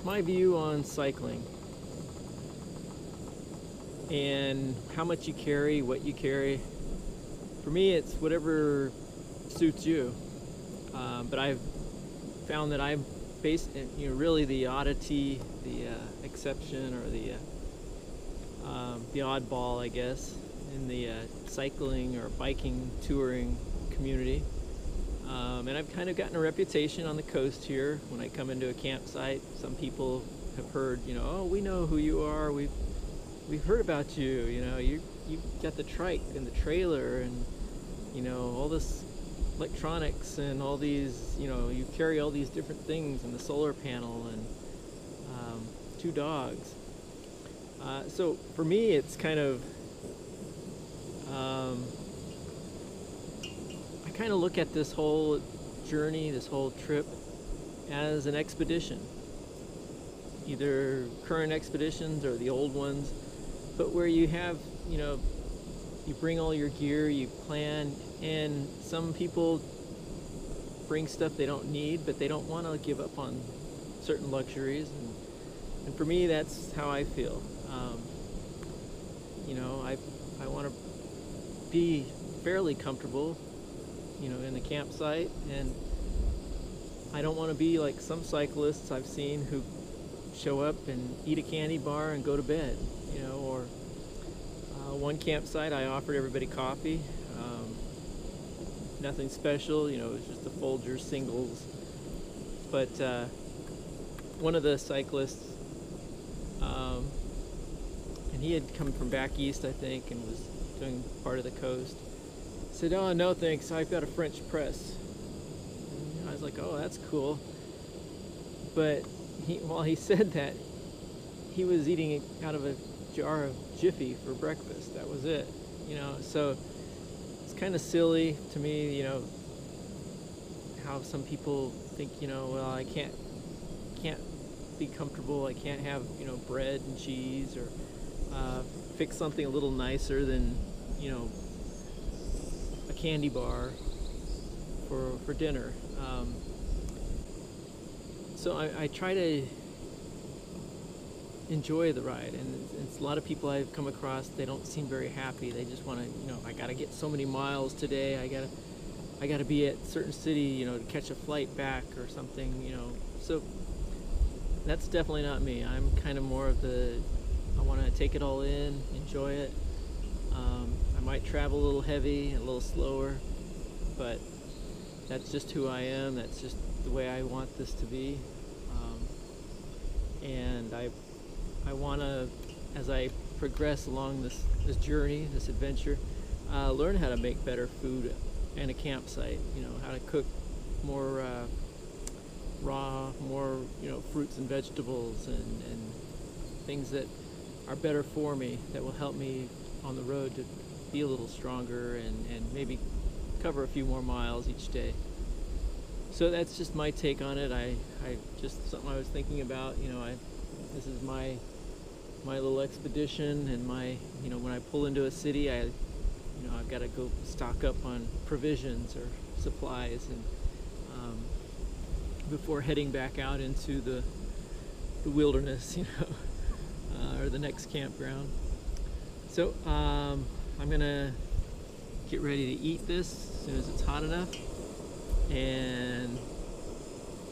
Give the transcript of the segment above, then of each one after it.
my view on cycling and how much you carry, what you carry. For me, it's whatever suits you. But I've found that I'm really the oddity, the exception, or the oddball, I guess, in the cycling or biking touring community. And I've kind of gotten a reputation on the coast here. When I come into a campsite, some people have heard, oh, we know who you are. We've heard about you. You've got the trike and the trailer, and all this electronics and all these. You carry all these different things, and the solar panel, and 2 dogs. So for me, it's kind of. I kind of look at this whole journey, this whole trip, as an expedition. Either current expeditions or the old ones, but where you have, you bring all your gear, you plan, and some people bring stuff they don't need, but they don't want to give up on certain luxuries, and for me, that's how I feel. I want to be fairly comfortable, in the campsite, and I don't want to be like some cyclists I've seen who show up and eat a candy bar and go to bed, or one campsite I offered everybody coffee, nothing special, it was just the Folgers singles, but one of the cyclists, and he had come from back east, I think, and was doing part of the coast, said, "Oh, no thanks, I've got a French press." And I was like, "Oh, that's cool." But while he said that, he was eating out of a jar of Jiffy for breakfast. That was it, so it's kind of silly to me, how some people think, well, I can't be comfortable, I can't have, bread and cheese, or fix something a little nicer than, a candy bar for dinner. So I try to enjoy the ride, and it's a lot of people I've come across, they don't seem very happy. They just want to, I got to get so many miles today, I got to be at a certain city, to catch a flight back or something, So that's definitely not me. I'm kind of more of I want to take it all in, enjoy it. I might travel a little heavy, a little slower, but that's just who I am. That's just the way I want this to be. And I want to, as I progress along this journey, this adventure, learn how to make better food in a campsite. How to cook more raw, more fruits and vegetables, and things that are better for me, that will help me on the road to be a little stronger and maybe cover a few more miles each day. So that's just my take on it. I just something I was thinking about. This is my little expedition, and when I pull into a city, I've got to go stock up on provisions or supplies, and before heading back out into the wilderness, or the next campground. So I'm gonna get ready to eat this as soon as it's hot enough, and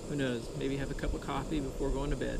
who knows, maybe have a cup of coffee before going to bed.